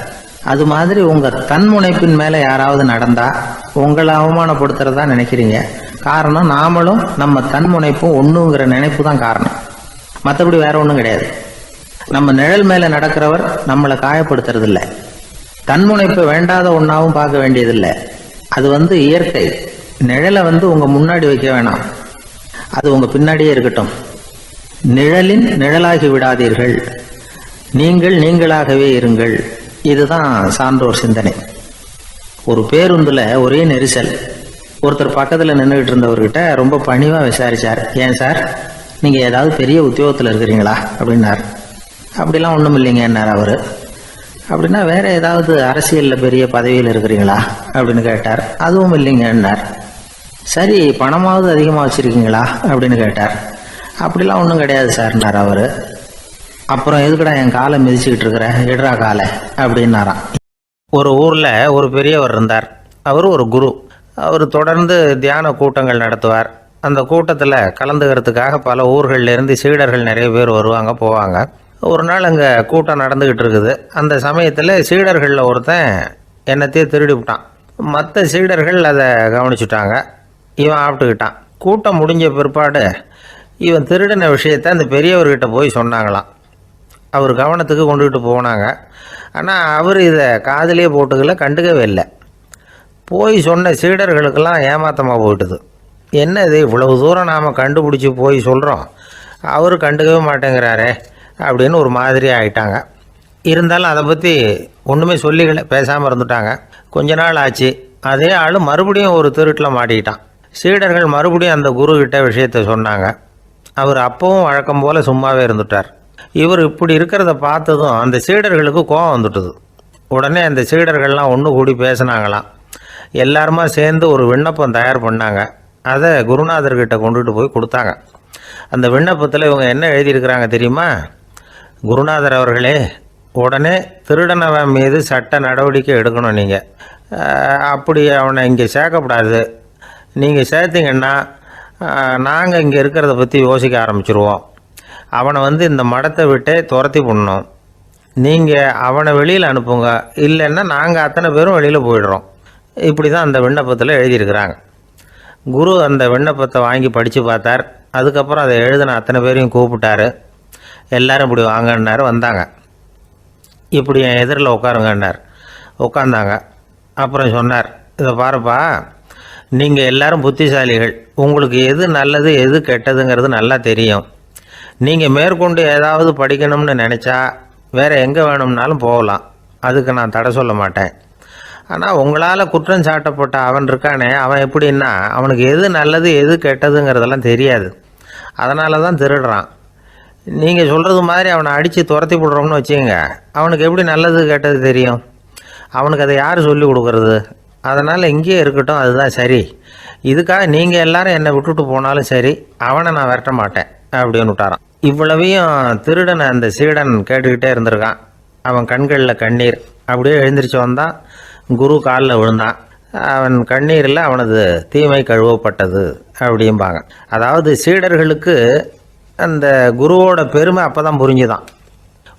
அது மாதிரி உங்கள் தன்முனைப்பின் மேலே யாராவது நடந்தால் உங்களை அவமானப்படுத்துறதா நினைக்கிறீங்க. காரணம், நாமளும் நம்ம தன்முனைப்பும் ஒன்றுங்கிற நினைப்பு தான் காரணம். மற்றபடி வேற ஒன்றும் கிடையாது. நம்ம நிழல் மேலே நடக்கிறவர் நம்மளை காயப்படுத்துறதில்லை. தன்முனைப்பை வேண்டாத ஒன்றாவும் பார்க்க வேண்டியதில்லை. அது இயற்கை. நிழலை உங்கள் முன்னாடி வைக்க வேணாம், அது உங்கள் பின்னாடியே இருக்கட்டும். நிழலின் நிழலாகி விடாதீர்கள், நீங்கள் நீங்களாகவே இருங்கள். இதுதான் சான்றோர் சிந்தனை. ஒரு பேருந்தில் ஒரே நெரிசல். ஒருத்தர் பக்கத்தில் நின்றுகிட்டு இருந்தவர்கிட்ட ரொம்ப பணிவாக விசாரித்தார், ஏன் சார் நீங்கள் ஏதாவது பெரிய உத்தியோகத்தில் இருக்கிறீங்களா அப்படின்னார். அப்படிலாம் ஒன்றும் இல்லைங்கன்னார் அவர். அப்படின்னா வேற ஏதாவது அரசியலில் பெரிய பதவியில் இருக்கிறீங்களா அப்படின்னு கேட்டார். அதுவும் இல்லைங்கன்னார். சரி, பணமாவது அதிகமாக வச்சுருக்கீங்களா அப்படின்னு கேட்டார். அப்படிலாம் ஒன்றும் கிடையாது சார்னார் அவர். அப்புறம் எதுக்குடா என் காலை மிதிச்சுக்கிட்டு இருக்கிற, எடுறா காலை அப்படின்னாராம். ஒரு ஊரில் ஒரு பெரியவர் இருந்தார். அவர் ஒரு குரு. அவர் தொடர்ந்து தியான கூட்டங்கள் நடத்துவார். அந்த கூட்டத்தில் கலந்துக்கிறதுக்காக பல ஊர்கள்லேருந்து சீடர்கள் நிறைய பேர் வருவாங்க போவாங்க. ஒரு நாள் அங்கே கூட்டம் நடந்துக்கிட்டு இருக்குது. அந்த சமயத்தில் சீடர்களில் ஒருத்தன் என்னத்தையே திருடி விட்டான். மற்ற சீடர்கள் அதை கவனிச்சுட்டாங்க. இவன் ஆப்பிட்டுக்கிட்டான். கூட்டம் முடிஞ்ச பிற்பாடு இவன் திருடின விஷயத்தை அந்த பெரியவர்கிட்ட போய் சொன்னாங்களாம். அவர் கவனத்துக்கு கொண்டுகிட்டு போனாங்க. ஆனால் அவர் இதை காதிலே போட்டுக்கல, கண்டுக்கவே இல்லை. போய் சொன்ன சீடர்களுக்கெல்லாம் ஏமாத்தமாக போயிட்டுது. என்ன இது, இவ்வளவு தூரம் நாம் கண்டுபிடிச்சி போய் சொல்கிறோம், அவர் கண்டுக்கவே மாட்டேங்கிறாரே அப்படின்னு ஒரு மாதிரி ஆகிட்டாங்க. இருந்தாலும் அதை பற்றி ஒன்றுமே சொல்லிக்கல, பேசாமல் இருந்துட்டாங்க. கொஞ்ச நாள் ஆச்சு. அதே ஆள் மறுபடியும் ஒரு திருட்டில் மாட்டிக்கிட்டான். சீடர்கள் மறுபடியும் அந்த குருக்கிட்ட விஷயத்தை சொன்னாங்க. அவர் அப்பவும் வழக்கம் போல் சும்மாவே இருந்துட்டார். இவர் இப்படி இருக்கிறத பார்த்ததும் அந்த சீடர்களுக்கு கோபம் வந்துட்டுது. உடனே அந்த சீடர்கள்லாம் ஒன்று கூடி பேசினாங்களாம். எல்லாருமா சேர்ந்து ஒரு விண்ணப்பம் தயார் பண்ணாங்க. அதை குருநாதர்கிட்ட கொண்டுட்டு போய் கொடுத்தாங்க. அந்த விண்ணப்பத்தில் இவங்க என்ன எழுதியிருக்கிறாங்க தெரியுமா? குருநாதர் அவர்களே, உடனே திருடனவன் மீது சட்ட நடவடிக்கை எடுக்கணும். நீங்கள் அப்படி அவனை இங்கே சேர்க்கக்கூடாது. நீங்கள் சேர்த்திங்கன்னா நாங்கள் இங்கே இருக்கிறத பற்றி யோசிக்க ஆரம்பிச்சிருவோம். அவனை இந்த மடத்தை விட்டே துரத்தி பண்ணணும். நீங்கள் அவனை வெளியில் அனுப்புங்க, இல்லைன்னா நாங்கள் அத்தனை பேரும் வெளியில் போயிடுறோம். இப்படி தான் அந்த விண்ணப்பத்தில் எழுதியிருக்கிறாங்க. குரு அந்த விண்ணப்பத்தை வாங்கி படித்து பார்த்தார். அதுக்கப்புறம் அதை எழுதின அத்தனை பேரையும் கூப்பிட்டாரு. எல்லோரும் இப்படி வாங்கன்னாரு. வந்தாங்க. இப்படி என் எதிரில் உட்காருங்கன்னார். உட்காந்தாங்க. அப்புறம் சொன்னார், இதை பாருப்பா, நீங்கள் எல்லோரும் புத்திசாலிகள். உங்களுக்கு எது நல்லது எது கெட்டதுங்கிறது நல்லா தெரியும். நீங்கள் மேற்கொண்டு ஏதாவது படிக்கணும்னு நினச்சா வேறு எங்கே வேணும்னாலும் போகலாம். அதுக்கு நான் தடை சொல்ல மாட்டேன். ஆனால் உங்களால் குற்றம் சாட்டப்பட்ட அவன் இருக்கானே, அவன் எப்படின்னா அவனுக்கு எது நல்லது எது கெட்டதுங்கிறதெல்லாம் தெரியாது. அதனால தான் திருடுறான். நீங்கள் சொல்கிறது மாதிரி அவனை அடித்து துரத்தி விடுறோம்னு வச்சுக்கோங்க, அவனுக்கு எப்படி நல்லது கெட்டது தெரியும்? அவனுக்கு அதை யார் சொல்லி கொடுக்குறது? அதனால் இங்கேயே இருக்கட்டும், அதுதான் சரி. இதுக்காக நீங்கள் எல்லாரும் என்னை விட்டுட்டு போனாலும் சரி, அவனை நான் விரட்ட மாட்டேன் அப்படின்னு விட்டாரான். இவ்வளவையும் திருடனை அந்த சீடன் கேட்டுக்கிட்டே இருந்திருக்கான். அவன் கண்களில் கண்ணீர். அப்படியே எழுந்திரிச்சு வந்தான். குரு காலில் விழுந்தான். அவன் கண்ணீரில் அவனது தீமை கழுவப்பட்டது அப்படிம்பாங்க. அதாவது சீடர்களுக்கு அந்த குருவோட பெருமை அப்போ தான் புரிஞ்சுதான்.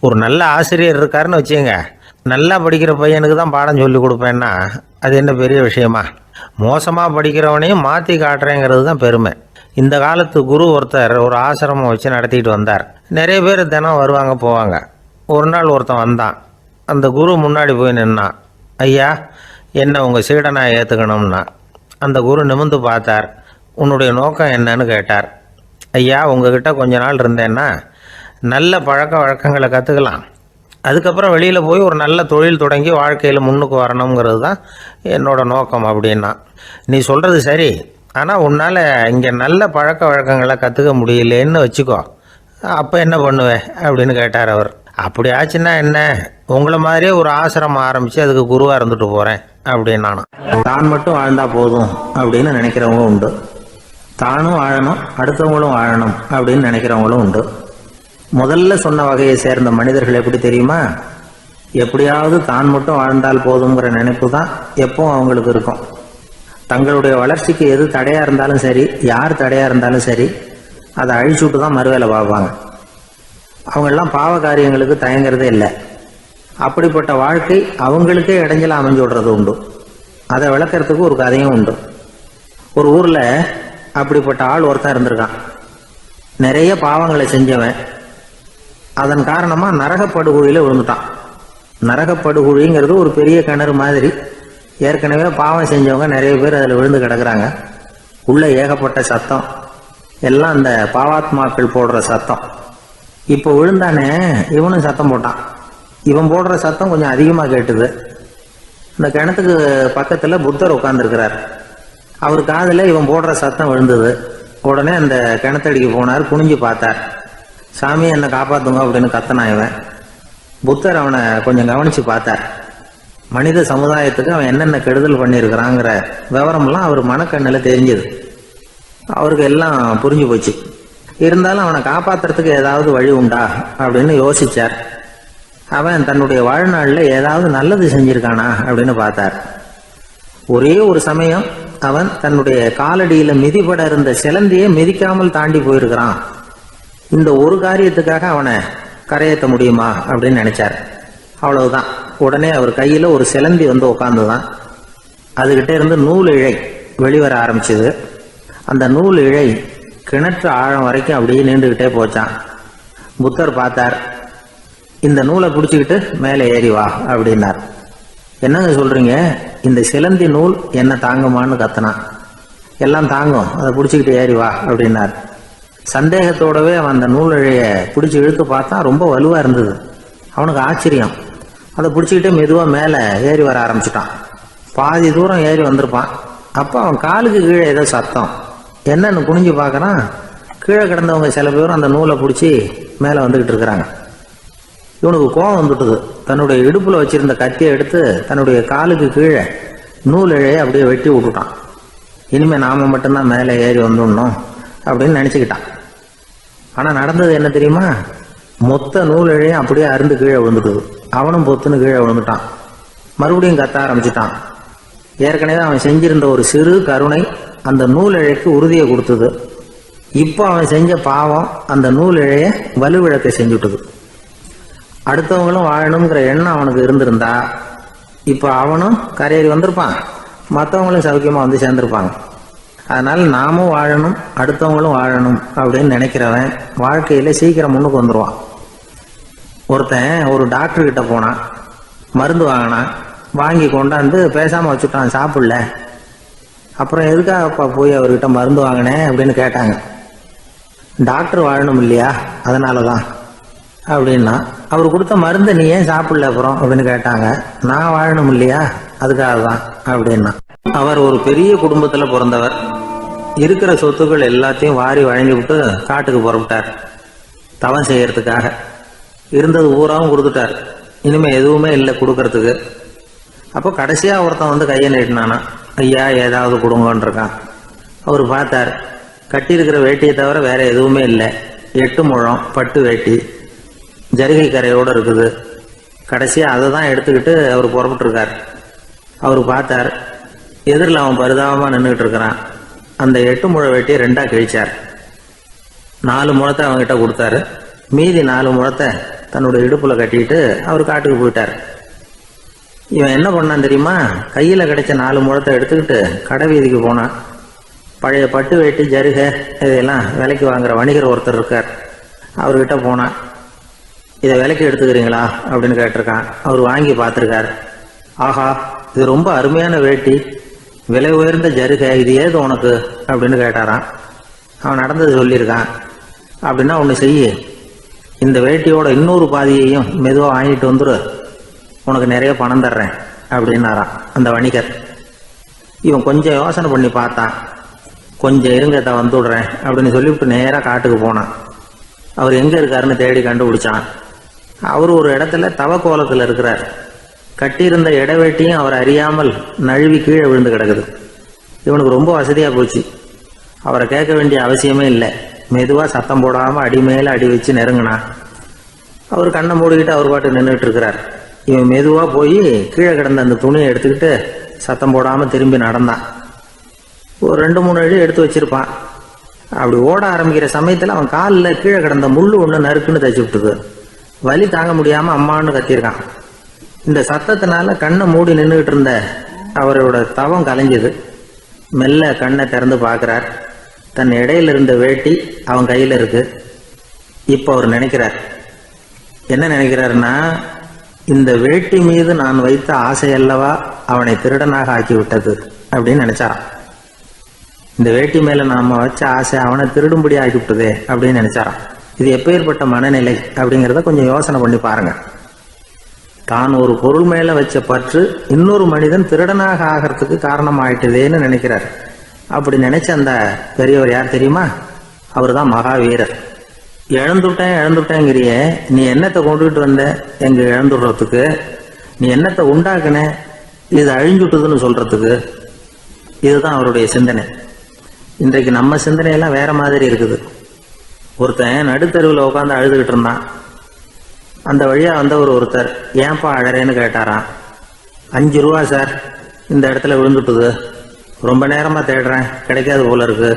ஒரு நல்ல ஆசிரியர் இருக்காருன்னு வச்சுங்க, நல்லா படிக்கிற பையனுக்கு தான் பாடம் சொல்லி கொடுப்பேன்னா அது என்ன பெரிய விஷயமா? மோசமாக படிக்கிறவனையும் மாற்றி காட்டுறேங்கிறது தான் பெருமை. இந்த காலத்து குரு ஒருத்தர் ஒரு ஆசிரமம் வச்சு நடத்திட்டு வந்தார். நிறைய பேர் தினம் வருவாங்க போவாங்க. ஒரு நாள் ஒருத்தன் வந்தான். அந்த குரு முன்னாடி போய் நின்னான். ஐயா, என்ன உங்கள் சீடனாக ஏற்றுக்கணும்னா. அந்த குரு நிமிர்ந்து பார்த்தார். உன்னுடைய நோக்கம் என்னன்னு கேட்டார். ஐயா, உங்ககிட்ட கொஞ்ச நாள் இருந்தேன்னா நல்ல பழக்க வழக்கங்களை கற்றுக்கலாம். அதுக்கப்புறம் வெளியில் போய் ஒரு நல்ல தொழில் தொடங்கி வாழ்க்கையில் முன்னுக்கு வரணுங்கிறது தான் என்னோட நோக்கம் அப்படின்னா. நீ சொல்கிறது சரி, ஆனால் உன்னால் இங்கே நல்ல பழக்க வழக்கங்களை கற்றுக்க முடியலேன்னு வச்சுக்கோ, அப்போ என்ன பண்ணுவேன் அப்படின்னு கேட்டார் அவர். அப்படி ஆச்சுன்னா என்ன, உங்களை மாதிரியே ஒரு ஆசிரமம் ஆரம்பித்து அதுக்கு குருவாக இருந்துட்டு போகிறேன் அப்படின்னு. நானும் தான் மட்டும் வாழ்ந்தால் போதும் அப்படின்னு நினைக்கிறவங்க உண்டு. தானும் வாழணும், அடுத்தவங்களும் வாழணும் அப்படின்னு நினைக்கிறவங்களும் உண்டு. முதல்ல சொன்ன வகையை சேர்ந்த மனிதர்கள் எப்படி தெரியுமா? எப்படியாவது தான் மட்டும் வாழ்ந்தால் போதுங்கிற நினைப்பு தான் எப்பவும் அவங்களுக்கு இருக்கும். தங்களுடைய வளர்ச்சிக்கு எது தடையாக இருந்தாலும் சரி, யார் தடையாக இருந்தாலும் சரி, அதை அழிச்சுட்டு தான் மறுவேலை பார்ப்பாங்க. அவங்கெல்லாம் பாவ காரியங்களுக்கு தயங்குறதே இல்லை. அப்படிப்பட்ட வாழ்க்கை அவங்களுக்கே இடைஞ்சல அமைஞ்சு விடுறது உண்டு. அதை விளக்கிறதுக்கு ஒரு கதையும் உண்டு. ஒரு ஊரில் அப்படிப்பட்ட ஆள் ஒருத்தன் இருந்திருக்கான். நிறைய பாவங்களை செஞ்சவன். அதன் காரணமாக நரகப்படுகொழியில் விழுந்துட்டான். நரகப்படுகொழிங்கிறது ஒரு பெரிய கிணறு மாதிரி. ஏற்கனவே பாவம் செஞ்சவங்க நிறைய பேர் அதில் விழுந்து கிடக்குறாங்க. உள்ள ஏகப்பட்ட சத்தம், எல்லாம் அந்த பாவாத்மாக்கள் போடுற சத்தம். இப்போ விழுந்தானே இவனும் சத்தம் போட்டான். இவன் போடுற சத்தம் கொஞ்சம் அதிகமாக கேட்டுது. இந்த கிணத்துக்கு பக்கத்தில் புத்தர் உட்கார்ந்துருக்கிறார். அவர் காதில் இவன் போடுற சத்தம் விழுந்தது. உடனே அந்த கிணத்தடிக்கு போனார். குனிஞ்சு பார்த்தார். சாமி, என்னை காப்பாற்றுங்க அப்படின்னு கத்தனான் இவன். புத்தர் அவனை கொஞ்சம் கவனித்து பார்த்தார். மனித சமுதாயத்துக்கு அவன் என்னென்ன கெடுதல் பண்ணியிருக்கிறாங்கிற விவரமெல்லாம் அவர் மனக்கண்ணில் தெரிஞ்சது. அவருக்கு எல்லாம் புரிஞ்சு போச்சு. இருந்தாலும் அவனை காப்பாற்றுறதுக்கு ஏதாவது வழி உண்டா அப்படின்னு யோசித்தார். அவன் தன்னுடைய வாழ்நாளில் ஏதாவது நல்லது செஞ்சுருக்கானா அப்படின்னு பார்த்தார். ஒரே ஒரு சமயம் அவன் தன்னுடைய காலடியில மிதிபட இருந்த சிலந்தியை மிதிக்காமல் தாண்டி போயிருக்கிறான். இந்த ஒரு காரியத்துக்காக அவனை கரையேற்ற முடியுமா அப்படின்னு நினைச்சார். அவ்வளவுதான். உடனே அவர் கையில ஒரு சிலந்தி வந்து உட்காந்துதான். அதுகிட்ட இருந்து நூல் இழை வெளிவர ஆரம்பிச்சது. அந்த நூல் இழை கிணற்று ஆழம் வரைக்கும் அப்படியே நீண்டுகிட்டே போச்சான். புத்தர் பார்த்தார். இந்த நூலை பிடிச்சிக்கிட்டு மேலே ஏறி வா அப்படின்னார். என்னங்க சொல்றீங்க, இந்த சிலந்தி நூல் என்ன தாங்குமான்னு கத்தனான். எல்லாம் தாங்கும், அதை பிடிச்சிக்கிட்டு ஏறி வா அப்படின்னார். சந்தேகத்தோடவே அவன் அந்த நூல் இழைய பிடிச்சி இழுத்து பார்த்தான். ரொம்ப வலுவா இருந்தது. அவனுக்கு ஆச்சரியம். அதை பிடிச்சிக்கிட்டே மெதுவா மேலே ஏறி வர ஆரம்பிச்சுட்டான். பாதி தூரம் ஏறி வந்திருப்பான். அப்போ அவன் காலுக்கு கீழே ஏதோ சத்தம். என்னன்னு குனிஞ்சு பார்க்கறான். கீழே கிடந்தவங்க சில பேரும் அந்த நூலை பிடிச்சி மேலே வந்துகிட்டு இருக்கிறாங்க. இவனுக்கு கோபம் வந்துட்டுது. தன்னுடைய இடுப்புல வச்சிருந்த கத்தியை எடுத்து தன்னுடைய காலுக்கு கீழே நூல் இழையை அப்படியே வெட்டி விட்டுட்டான். இனிமே நாம மட்டும்தான் மேலே ஏறி வந்துடணும் அப்படின்னு நினைச்சுக்கிட்டான். ஆனா நடந்தது என்ன தெரியுமா? மொத்த நூல் இழையும் அப்படியே அருந்து கீழே விழுந்துட்டுது. அவனும் பொத்துன்னு கீழே விழுந்துட்டான். மறுபடியும் கத்த ஆரம்பிச்சுட்டான். ஏற்கனவே அவன் செஞ்சிருந்த ஒரு சிறு கருணை அந்த நூல் இழைக்கு உறுதியை கொடுத்தது. இப்போ அவன் செஞ்ச பாவம் அந்த நூல் இழைய வலுவிழக்க செஞ்சுட்டுது. அடுத்தவங்களும் வாழணுங்கிற எண்ணம் அவனுக்கு இருந்திருந்தா இப்போ அவனும் கரையேறி வந்திருப்பான், மற்றவங்களும் சௌக்கியமா வந்து சேர்ந்திருப்பாங்க. அதனால நாமும் வாழணும், அடுத்தவங்களும் வாழணும் அப்படின்னு நினைக்கிறவன் வாழ்க்கையில சீக்கிரம் முன்னுக்கு வந்துடுவான். ஒருத்தன் ஒரு டாக்டர் கிட்ட போனான், மருந்து வாங்கினான். வாங்கி கொண்டாந்து பேசாம வச்சுட்டான், சாப்பிடல. அப்புறம் எதுக்காகப்பா போய் அவர்கிட்ட மருந்து வாங்கினேன் அப்படின்னு கேட்டாங்க. டாக்டர் வாழணும் இல்லையா, அதனாலதான் அப்படின்னா. அவர் கொடுத்த மருந்து நீ ஏன் சாப்பிடல அப்புறம் அப்படின்னு கேட்டாங்க. நான் வாழணும் இல்லையா, அதுக்காக தான் அப்படின்னா. அவர் ஒரு பெரிய குடும்பத்துல பிறந்தவர். இருக்கிற சொத்துக்கள் எல்லாத்தையும் வாரி வழங்கி விட்டு காட்டுக்கு புறப்பட்டார் தவம் செய்யறதுக்காக. இருந்தது ஊராவும் கொடுத்துட்டார். இனிமே எதுவுமே இல்லை கொடுக்கறதுக்கு. அப்போ கடைசியா ஒருத்தன் வந்து கையை நீட்டினானா, ஐயா ஏதாவது கொடுங்கன்னு இருக்கான். அவர் பார்த்தார். கட்டி இருக்கிற வேட்டியை தவிர வேற எதுவுமே இல்லை. 8 முழம் பட்டு வேட்டி ஜரிகை கரையோடு இருக்குது. கடைசியா அதை தான் எடுத்துக்கிட்டு அவர் புறப்பட்டு இருக்கார். அவர் பார்த்தார். எதிரில் அவன் பரிதாபமா நின்றுட்டு இருக்கிறான். அந்த 8 முழ வேட்டியை 2ஆ கிழிச்சார். 4 முழத்தை அவங்ககிட்ட கொடுத்தாரு. மீதி 4 முழத்தை தன்னுடைய இடுப்புல கட்டிட்டு அவர் காட்டுக்கு போயிட்டார். இவன் என்ன பண்ணான் தெரியுமா? கையில கிடைச்ச 4 முழத்தை எடுத்துக்கிட்டு கடை வீதிக்கு போனான். பழைய பட்டு வேட்டி ஜருகை இதெல்லாம் விலைக்கு வாங்குற வணிகர் ஒருத்தர் இருக்கார். அவர்கிட்ட போனான். இதை விலைக்கு எடுத்துக்கிறீங்களா அப்படின்னு கேட்டிருக்கான். அவர் வாங்கி பார்த்துருக்கார். ஆஹா, இது ரொம்ப அருமையான வேட்டி, விலை உயர்ந்த ஜருகை, இது ஏது உனக்கு அப்படின்னு கேட்டாரான். அவன் நடந்தது சொல்லியிருக்கான். அப்படின்னா ஒன்று செய்ய, இந்த வேட்டியோட இன்னொரு பாதியையும் மெதுவாக வாங்கிட்டு வந்துரு, உனக்கு நிறைய பணம் தர்றேன் அப்படின்னாரான் அந்த வணிகர். இவன் கொஞ்சம் யோசனை பண்ணி பார்த்தான். கொஞ்சம் இருங்கத்தை வந்துடுறேன் அப்படின்னு சொல்லிவிட்டு நேராக காட்டுக்கு போனான். அவர் எங்கே இருக்காருன்னு தேடி கண்டுபிடிச்சான். அவர் ஒரு இடத்துல தவக்கோலத்தில் இருக்கிறார். கட்டியிருந்த இடவேட்டியும் அவர் அறியாமல் நழுவி கீழே விழுந்து கிடக்குது. இவனுக்கு ரொம்ப வசதியாக போச்சு. அவரை கேட்க வேண்டிய அவசியமே இல்லை. மெதுவாக சத்தம் போடாமல் அடி மேலே அடி வச்சு நெருங்கினான். அவர் கண்ணை மூடிக்கிட்டு அவர் பாட்டு நின்றுட்டு இருக்கிறார். இவன் மெதுவாக போய் கீழே கிடந்த அந்த துணியை எடுத்துக்கிட்டு சத்தம் போடாமல் திரும்பி நடந்தான். ஒரு 2-3 அடி எடுத்து வச்சிருப்பான். அப்படி ஓட ஆரம்பிக்கிற சமயத்தில் அவன் காலில் கீழே கிடந்த முள்ளு ஒன்று நறுக்குன்னு தச்சு விட்டுது. வலி தாங்க முடியாமல் அம்மான்னு கத்திருக்கான். இந்த சத்தத்தினால கண்ணை மூடி நின்றுகிட்டு இருந்த அவரோட தவம் கலைஞ்சது. மெல்ல கண்ணை திறந்து பார்க்குறார். தன் இடையில இருந்த வேட்டி அவன் கையில் இருக்கு. இப்போ அவர் நினைக்கிறார். என்ன நினைக்கிறாருன்னா, இந்த வேட்டி மீது நான் வைத்த ஆசையல்லவா அவனை திருடனாக ஆக்கி விட்டது அப்படின்னு நினைச்சாராம். இந்த வேட்டி மேல நாம வச்ச ஆசை அவனை திருடும்படி ஆக்கி விட்டதே அப்படின்னு நினைச்சாராம். இது எப்பேற்பட்ட மனநிலை அப்படிங்கிறத கொஞ்சம் யோசனை பண்ணி பாருங்க. தான் ஒரு பொருள் மேல வச்ச பற்று இன்னொரு மனிதன் திருடனாக ஆகிறதுக்கு காரணம் ஆயிட்டுதேன்னு நினைக்கிறார். அப்படி நினைச்ச அந்த பெரியவர் யார் தெரியுமா? அவர் தான் மகாவீரர். இழந்துட்டேங்கிறிய, நீ என்னத்தை கொண்டுகிட்டு வந்த எங்க இழந்துடுறதுக்கு? நீ என்னத்தை உண்டாக்குன இது அழிஞ்சுட்டுதுன்னு சொல்றதுக்கு? இதுதான் அவருடைய சிந்தனை. இன்றைக்கு நம்ம சிந்தனையெல்லாம் வேற மாதிரி இருக்குது. ஒருத்தன் நடுத்தருவில் உட்காந்து அழுதுகிட்டு இருந்தான். அந்த வழியா வந்தவர் ஒருத்தர், ஏன்பா அழறேன்னு கேட்டாராம். 5 ரூபா சார், இந்த இடத்துல விழுந்துட்டுது ரொம்ப நேரமாக தேடுறேன், கிடைக்காது போல இருக்கு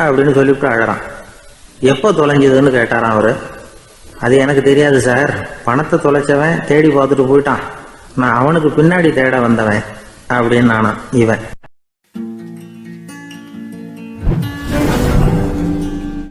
அப்படின்னு சொல்லிவிட்டு அழறான். எப்போ தொலைஞ்சதுன்னு கேட்டாரான் அவர். அது எனக்கு தெரியாது சார், பணத்தை தொலைச்சவன் தேடி பார்த்துட்டு போயிட்டான், நான் அவனுக்கு பின்னாடி தேட வந்தவன் அப்படின்னு நானா இவன்.